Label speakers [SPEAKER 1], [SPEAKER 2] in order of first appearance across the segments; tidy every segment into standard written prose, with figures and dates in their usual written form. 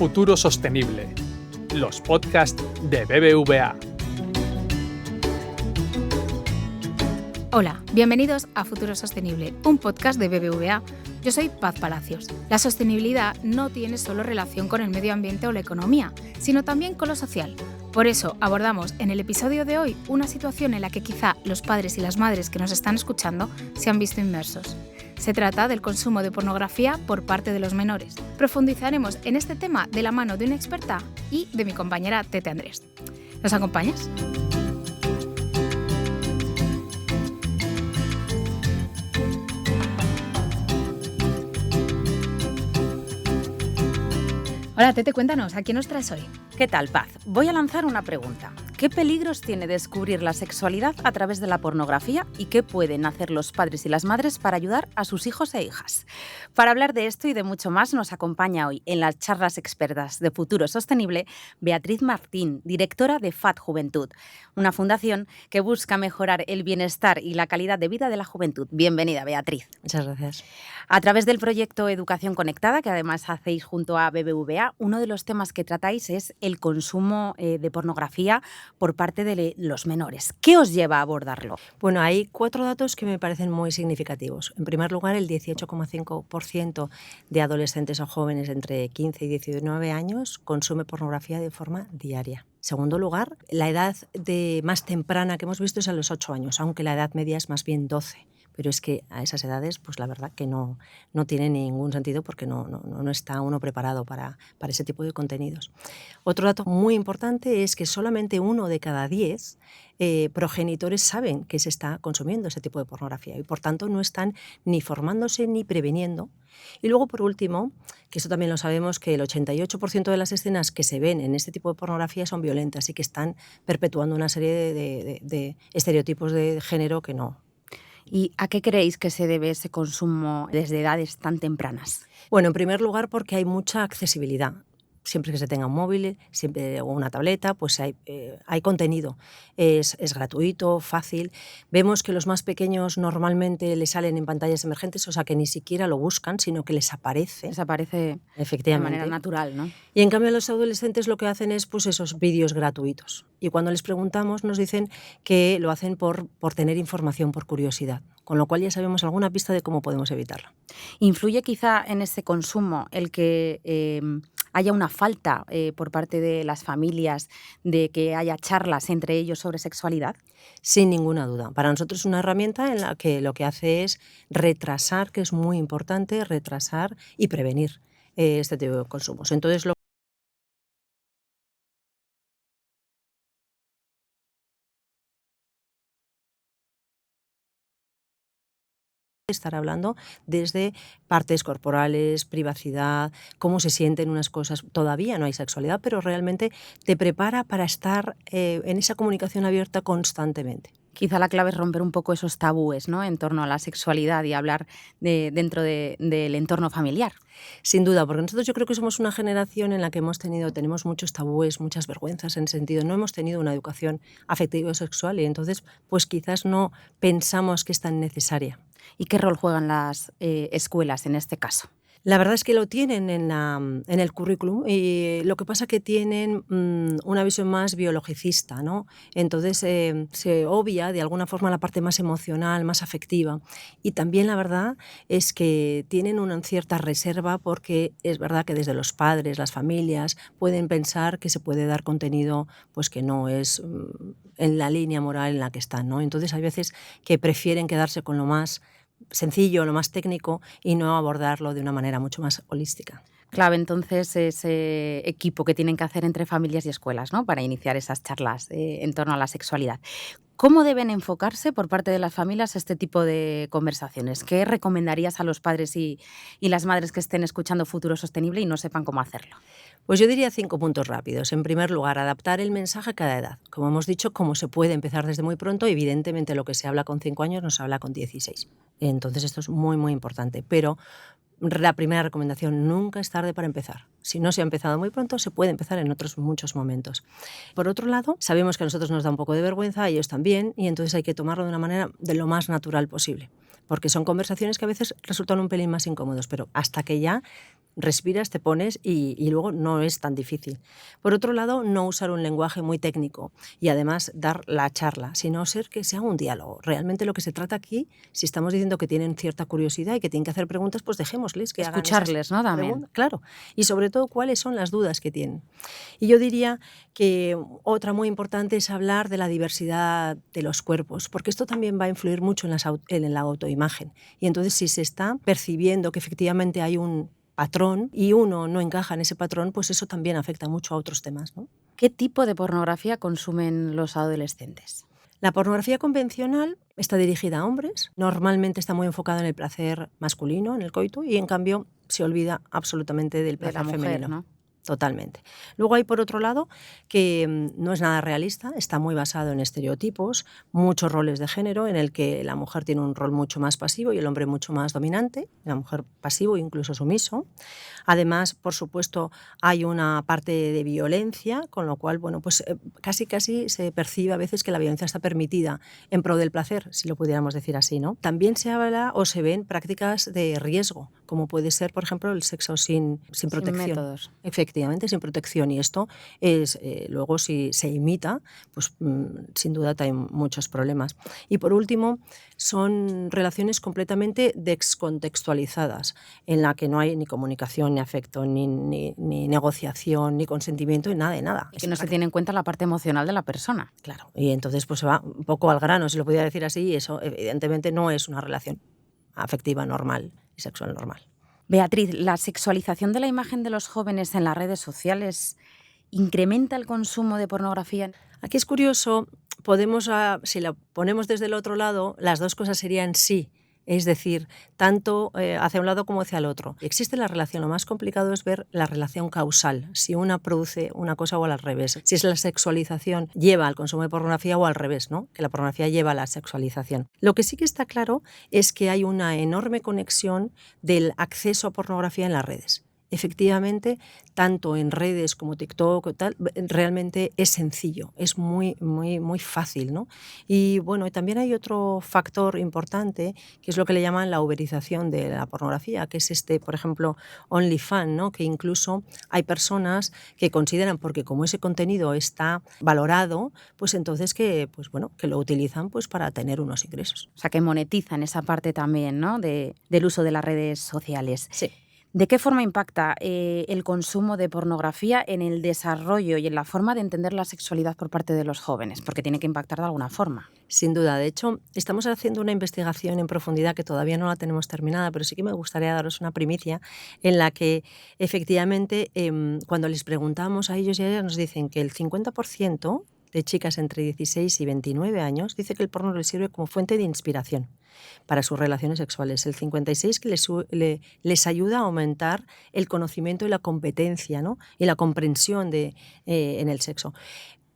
[SPEAKER 1] Futuro Sostenible, los podcasts de BBVA.
[SPEAKER 2] Hola, bienvenidos a Futuro Sostenible, un podcast de BBVA. Yo soy Paz Palacios. La sostenibilidad no tiene solo relación con el medio ambiente o la economía, sino también con lo social. Por eso abordamos en el episodio de hoy una situación en la que quizá los padres y las madres que nos están escuchando se han visto inmersos. Se trata del consumo de pornografía por parte de los menores. Profundizaremos en este tema de la mano de una experta y de mi compañera Tete Andrés. ¿Nos acompañas? Hola Tete, cuéntanos, ¿a quién nos traes hoy?
[SPEAKER 3] ¿Qué tal, Paz? Voy a lanzar una pregunta. ¿Qué peligros tiene descubrir la sexualidad a través de la pornografía y qué pueden hacer los padres y las madres para ayudar a sus hijos e hijas? Para hablar de esto y de mucho más nos acompaña hoy en las charlas expertas de Futuro Sostenible Beatriz Martín, directora de FAD Juventud, una fundación que busca mejorar el bienestar y la calidad de vida de la juventud. Bienvenida, Beatriz.
[SPEAKER 4] Muchas gracias.
[SPEAKER 3] A través del proyecto Educación Conectada, que además hacéis junto a BBVA, uno de los temas que tratáis es el consumo de pornografía por parte de los menores. ¿Qué os lleva a abordarlo?
[SPEAKER 4] Bueno, hay 4 datos que me parecen muy significativos. En primer lugar, el 18,5% de adolescentes o jóvenes entre 15 y 19 años consume pornografía de forma diaria. En segundo lugar, la edad más temprana que hemos visto es a los 8 años, aunque la edad media es más bien 12. Pero es que a esas edades, pues la verdad que no tiene ningún sentido porque no está uno preparado para ese tipo de contenidos. Otro dato muy importante es que solamente 1 de cada 10 progenitores saben que se está consumiendo ese tipo de pornografía y por tanto no están ni formándose ni preveniendo. Y luego, por último, que eso también lo sabemos, que el 88% de las escenas que se ven en este tipo de pornografía son violentas y que están perpetuando una serie de estereotipos de género que no.
[SPEAKER 3] ¿Y a qué creéis que se debe ese consumo desde edades tan tempranas?
[SPEAKER 4] Bueno, en primer lugar porque hay mucha accesibilidad. Siempre que se tenga un móvil, siempre, o una tableta, pues hay contenido. Es gratuito, fácil. Vemos que los más pequeños normalmente les salen en pantallas emergentes, o sea que ni siquiera lo buscan, sino que les aparece.
[SPEAKER 3] Les aparece
[SPEAKER 4] efectivamente,
[SPEAKER 3] de manera natural, ¿no?
[SPEAKER 4] Y en cambio los adolescentes lo que hacen es pues esos vídeos gratuitos. Y cuando les preguntamos nos dicen que lo hacen por tener información, por curiosidad. Con lo cual ya sabemos alguna pista de cómo podemos evitarla.
[SPEAKER 3] ¿Influye quizá en ese consumo el que haya una falta por parte de las familias de que haya charlas entre ellos sobre sexualidad?
[SPEAKER 4] Sin ninguna duda. Para nosotros es una herramienta en la que lo que hace es retrasar, que es muy importante, retrasar y prevenir este tipo de consumos. Entonces, estar hablando desde partes corporales, privacidad, cómo se sienten unas cosas. Todavía no hay sexualidad, pero realmente te prepara para estar en esa comunicación abierta constantemente.
[SPEAKER 3] Quizá la clave es romper un poco esos tabúes, ¿no?, en torno a la sexualidad y hablar dentro del entorno familiar.
[SPEAKER 4] Sin duda, porque nosotros yo creo que somos una generación en la que tenemos muchos tabúes, muchas vergüenzas en ese sentido. No hemos tenido una educación afectivo-sexual y entonces pues quizás no pensamos que es tan necesaria.
[SPEAKER 3] ¿Y qué rol juegan las escuelas en este caso?
[SPEAKER 4] La verdad es que lo tienen en el currículum y lo que pasa es que tienen una visión más biologicista, ¿no? Entonces se obvia de alguna forma la parte más emocional, más afectiva. Y también la verdad es que tienen una cierta reserva porque es verdad que desde los padres, las familias, pueden pensar que se puede dar contenido pues que no es en la línea moral en la que están, ¿no? Entonces hay veces que prefieren quedarse con lo más sencillo, lo más técnico y no abordarlo de una manera mucho más holística.
[SPEAKER 3] Clave entonces ese equipo que tienen que hacer entre familias y escuelas, ¿no?, para iniciar esas charlas en torno a la sexualidad. ¿Cómo deben enfocarse por parte de las familias este tipo de conversaciones? ¿Qué recomendarías a los padres y las madres que estén escuchando Futuro Sostenible y no sepan cómo hacerlo?
[SPEAKER 4] Pues yo diría 5 puntos rápidos. En primer lugar, adaptar el mensaje a cada edad. Como hemos dicho, como se puede empezar desde muy pronto, evidentemente lo que se habla con 5 años no se habla con 16. Entonces esto es muy, muy importante. Pero la primera recomendación, nunca es tarde para empezar. Si no se ha empezado muy pronto, se puede empezar en otros muchos momentos. Por otro lado, sabemos que a nosotros nos da un poco de vergüenza, a ellos también, y entonces hay que tomarlo de una manera de lo más natural posible. Porque son conversaciones que a veces resultan un pelín más incómodos, pero hasta que ya respiras, te pones y luego no es tan difícil. Por otro lado, no usar un lenguaje muy técnico y además dar la charla, sino ser que sea un diálogo. Realmente lo que se trata aquí, si estamos diciendo que tienen cierta curiosidad y que tienen que hacer preguntas, pues dejémosles que hagan esas
[SPEAKER 3] Escucharles, ¿no? También.
[SPEAKER 4] preguntas. Claro, y sobre todo cuáles son las dudas que tienen. Y yo diría que otra muy importante es hablar de la diversidad de los cuerpos, porque esto también va a influir mucho en la autoimagen. Y entonces, si se está percibiendo que efectivamente hay un patrón y uno no encaja en ese patrón, pues eso también afecta mucho a otros temas, ¿no?
[SPEAKER 3] ¿Qué tipo de pornografía consumen los adolescentes?
[SPEAKER 4] La pornografía convencional está dirigida a hombres, normalmente está muy enfocada en el placer masculino, en el coito, y en cambio se olvida absolutamente del
[SPEAKER 3] De la
[SPEAKER 4] placer
[SPEAKER 3] mujer,
[SPEAKER 4] femenino.
[SPEAKER 3] ¿no?
[SPEAKER 4] Totalmente. Luego hay, por otro lado, que no es nada realista, está muy basado en estereotipos, muchos roles de género, en el que la mujer tiene un rol mucho más pasivo y el hombre mucho más dominante, la mujer pasivo e incluso sumiso. Además, por supuesto, hay una parte de violencia, con lo cual, bueno, pues casi se percibe a veces que la violencia está permitida en pro del placer, si lo pudiéramos decir así, ¿no? También se habla o se ven prácticas de riesgo, como puede ser, por ejemplo, el sexo sin protección.
[SPEAKER 3] Sin métodos.
[SPEAKER 4] Efectivamente, sin protección. Y esto es, luego, si se imita, pues sin duda hay muchos problemas. Y por último, son relaciones completamente descontextualizadas, en la que no hay ni comunicación, ni afecto, ni negociación, ni consentimiento, ni nada de nada.
[SPEAKER 3] Y que no se tiene en cuenta la parte emocional de la persona.
[SPEAKER 4] Claro, y entonces pues se va un poco al grano, si lo pudiera decir así, y eso evidentemente no es una relación afectiva normal y sexual normal.
[SPEAKER 3] Beatriz, ¿la sexualización de la imagen de los jóvenes en las redes sociales incrementa el consumo de pornografía?
[SPEAKER 4] Aquí es curioso, si la ponemos desde el otro lado, las dos cosas serían sí. Es decir, tanto hacia un lado como hacia el otro. Existe la relación, lo más complicado es ver la relación causal, si una produce una cosa o al revés. Si es la sexualización lleva al consumo de pornografía o al revés, ¿no? Que la pornografía lleva a la sexualización. Lo que sí que está claro es que hay una enorme conexión del acceso a pornografía en las redes. Efectivamente, tanto en redes como TikTok o tal, realmente es sencillo, es muy, muy, muy fácil, ¿no? Y bueno, y también hay otro factor importante, que es lo que le llaman la uberización de la pornografía, que es por ejemplo, OnlyFans, ¿no? Que incluso hay personas que consideran, porque como ese contenido está valorado, pues entonces que lo utilizan pues para tener unos ingresos.
[SPEAKER 3] O sea, que monetizan esa parte también, ¿no? del uso de las redes sociales.
[SPEAKER 4] Sí.
[SPEAKER 3] ¿De qué forma impacta el consumo de pornografía en el desarrollo y en la forma de entender la sexualidad por parte de los jóvenes? Porque tiene que impactar de alguna forma.
[SPEAKER 4] Sin duda. De hecho, estamos haciendo una investigación en profundidad que todavía no la tenemos terminada, pero sí que me gustaría daros una primicia en la que efectivamente cuando les preguntamos a ellos y a ellas nos dicen que el 50% de chicas entre 16 y 29 años dice que el porno les sirve como fuente de inspiración para sus relaciones sexuales. El 56% que les ayuda a aumentar el conocimiento y la competencia, ¿no? Y la comprensión en el sexo.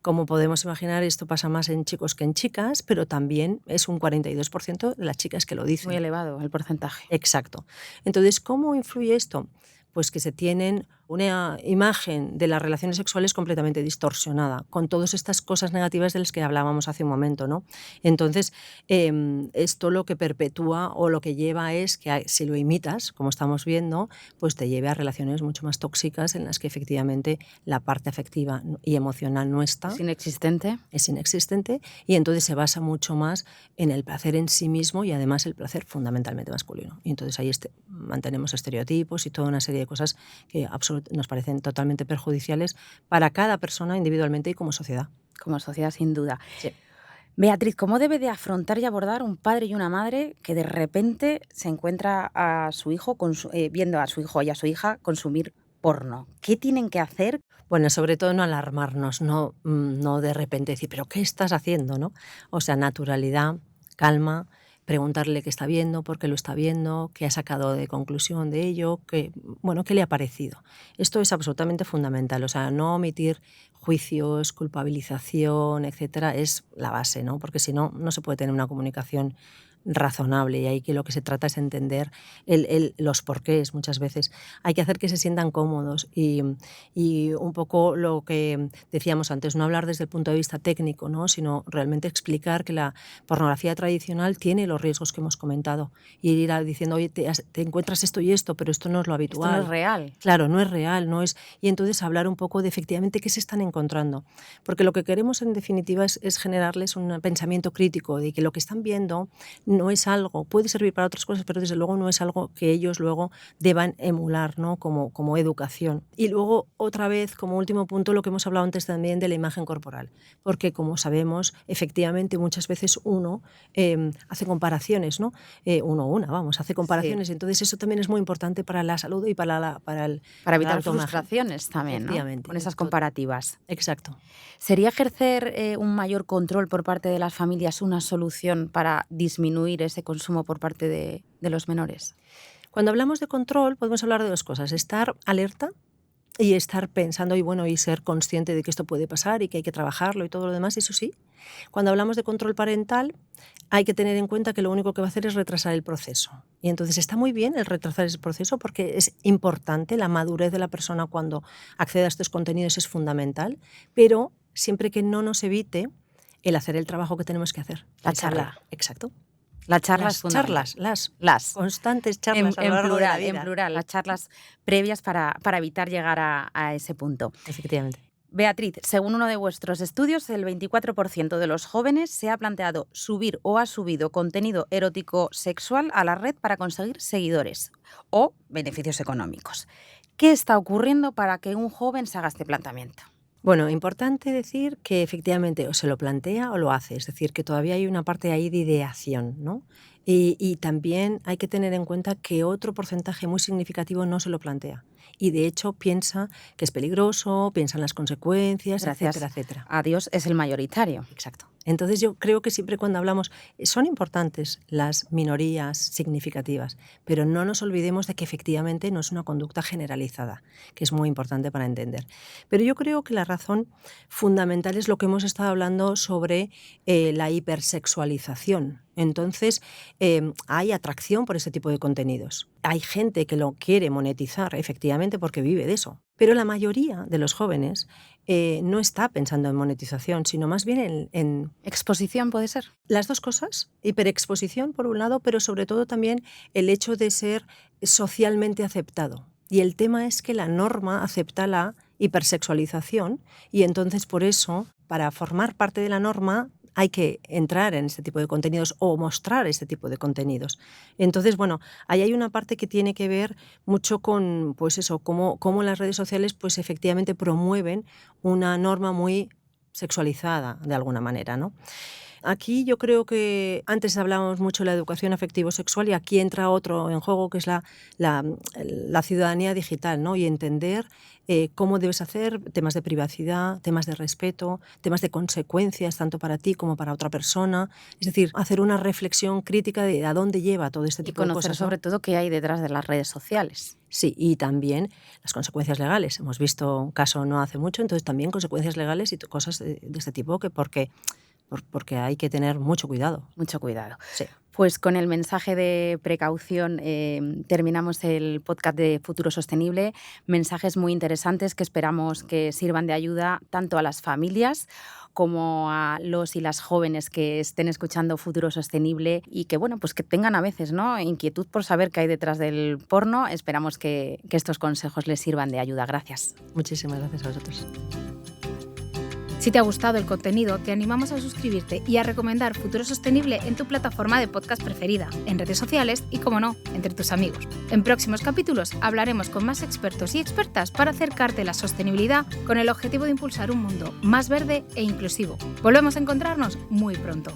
[SPEAKER 4] Como podemos imaginar, esto pasa más en chicos que en chicas, pero también es un 42% de las chicas que lo dicen.
[SPEAKER 3] Muy elevado el porcentaje.
[SPEAKER 4] Exacto. Entonces, ¿cómo influye esto? Pues que se tienen una imagen de las relaciones sexuales completamente distorsionada, con todas estas cosas negativas de las que hablábamos hace un momento, ¿no? Entonces, esto lo que perpetúa o lo que lleva es que si lo imitas, como estamos viendo, pues te lleve a relaciones mucho más tóxicas en las que efectivamente la parte afectiva y emocional no está.
[SPEAKER 3] ¿Es inexistente?
[SPEAKER 4] Es inexistente y entonces se basa mucho más en el placer en sí mismo y además el placer fundamentalmente masculino. Y entonces ahí mantenemos estereotipos y toda una serie de cosas que nos parecen totalmente perjudiciales para cada persona individualmente y como sociedad.
[SPEAKER 3] Como sociedad, sin duda.
[SPEAKER 4] Sí.
[SPEAKER 3] Beatriz, ¿cómo debe de afrontar y abordar un padre y una madre que de repente se encuentra a su hijo viendo a su hijo y a su hija consumir porno? ¿Qué tienen que hacer?
[SPEAKER 4] Bueno, sobre todo no alarmarnos, no de repente decir, ¿pero qué estás haciendo?, ¿no? O sea, naturalidad, calma, preguntarle qué está viendo, por qué lo está viendo, qué ha sacado de conclusión de ello, qué le ha parecido. Esto es absolutamente fundamental, o sea, no omitir juicios, culpabilización, etcétera, es la base, ¿no? Porque si no, no se puede tener una comunicación razonable, y ahí que lo que se trata es entender los porqués muchas veces. Hay que hacer que se sientan cómodos y un poco lo que decíamos antes, no hablar desde el punto de vista técnico, ¿no? Sino realmente explicar que la pornografía tradicional tiene los riesgos que hemos comentado y ir diciendo, oye, te encuentras esto y esto, pero esto no es lo habitual.
[SPEAKER 3] Esto no es real.
[SPEAKER 4] Claro, no es real, no es. Y entonces hablar un poco de efectivamente qué se están encontrando. Porque lo que queremos en definitiva es generarles un pensamiento crítico de que lo que están viendo no es algo, puede servir para otras cosas, pero desde luego no es algo que ellos luego deban emular, ¿no? como educación. Y luego, otra vez, como último punto, lo que hemos hablado antes también de la imagen corporal. Porque, como sabemos, efectivamente muchas veces uno hace comparaciones, ¿no? Hace comparaciones. Sí. Entonces eso también es muy importante para la salud y para
[SPEAKER 3] evitar frustraciones también, ¿no? Con esas comparativas.
[SPEAKER 4] Exacto.
[SPEAKER 3] ¿Sería ejercer un mayor control por parte de las familias una solución para disminuir ese consumo por parte de los menores?
[SPEAKER 4] Cuando hablamos de control podemos hablar de dos cosas: estar alerta y estar pensando y ser consciente de que esto puede pasar y que hay que trabajarlo y todo lo demás, eso sí. Cuando hablamos de control parental hay que tener en cuenta que lo único que va a hacer es retrasar el proceso. Y entonces está muy bien el retrasar ese proceso porque es importante, la madurez de la persona cuando accede a estos contenidos es fundamental, pero siempre que no nos evite el hacer el trabajo que tenemos que hacer.
[SPEAKER 3] La charla.
[SPEAKER 4] Exacto.
[SPEAKER 3] La charla es
[SPEAKER 4] fundamental. Las constantes charlas a lo largo de la vida.
[SPEAKER 3] En plural, las charlas previas para evitar llegar a ese punto.
[SPEAKER 4] Efectivamente.
[SPEAKER 3] Beatriz, según uno de vuestros estudios, el 24% de los jóvenes se ha planteado subir o ha subido contenido erótico sexual a la red para conseguir seguidores o beneficios económicos. ¿Qué está ocurriendo para que un joven se haga este planteamiento?
[SPEAKER 4] Bueno, importante decir que efectivamente o se lo plantea o lo hace, es decir, que todavía hay una parte ahí de ideación, ¿no? Y también hay que tener en cuenta que otro porcentaje muy significativo no se lo plantea y de hecho piensa que es peligroso, piensa en las consecuencias, etcétera, etcétera.
[SPEAKER 3] A Dios es el mayoritario.
[SPEAKER 4] Exacto. Entonces yo creo que siempre cuando hablamos, son importantes las minorías significativas, pero no nos olvidemos de que efectivamente no es una conducta generalizada, que es muy importante para entender. Pero yo creo que la razón fundamental es lo que hemos estado hablando sobre la hipersexualización. Entonces hay atracción por ese tipo de contenidos. Hay gente que lo quiere monetizar efectivamente porque vive de eso. Pero la mayoría de los jóvenes no está pensando en monetización, sino más bien en...
[SPEAKER 3] ¿Exposición puede ser?
[SPEAKER 4] Las dos cosas. Hiperexposición por un lado, pero sobre todo también el hecho de ser socialmente aceptado. Y el tema es que la norma acepta la hipersexualización y entonces por eso, para formar parte de la norma, hay que entrar en este tipo de contenidos o mostrar este tipo de contenidos. Entonces, bueno, ahí hay una parte que tiene que ver mucho con, pues eso, cómo las redes sociales, pues efectivamente promueven una norma muy sexualizada de alguna manera, ¿no? Aquí yo creo que antes hablábamos mucho de la educación afectivo-sexual y aquí entra otro en juego que es la ciudadanía digital, ¿no? Y entender cómo debes hacer temas de privacidad, temas de respeto, temas de consecuencias tanto para ti como para otra persona. Es decir, hacer una reflexión crítica de a dónde lleva todo este tipo de cosas.
[SPEAKER 3] Y conocer sobre todo qué hay detrás de las redes sociales.
[SPEAKER 4] Sí, y también las consecuencias legales. Hemos visto un caso no hace mucho, entonces también consecuencias legales y cosas de este tipo porque hay que tener mucho cuidado.
[SPEAKER 3] Mucho cuidado.
[SPEAKER 4] Sí.
[SPEAKER 3] Pues con el mensaje de precaución terminamos el podcast de Futuro Sostenible. Mensajes muy interesantes que esperamos que sirvan de ayuda tanto a las familias como a los y las jóvenes que estén escuchando Futuro Sostenible y que, bueno, pues que tengan a veces, ¿no?, inquietud por saber qué hay detrás del porno. Esperamos que estos consejos les sirvan de ayuda. Gracias.
[SPEAKER 4] Muchísimas gracias a vosotros.
[SPEAKER 2] Si te ha gustado el contenido, te animamos a suscribirte y a recomendar Futuro Sostenible en tu plataforma de podcast preferida, en redes sociales y, como no, entre tus amigos. En próximos capítulos hablaremos con más expertos y expertas para acercarte a la sostenibilidad con el objetivo de impulsar un mundo más verde e inclusivo. Volvemos a encontrarnos muy pronto.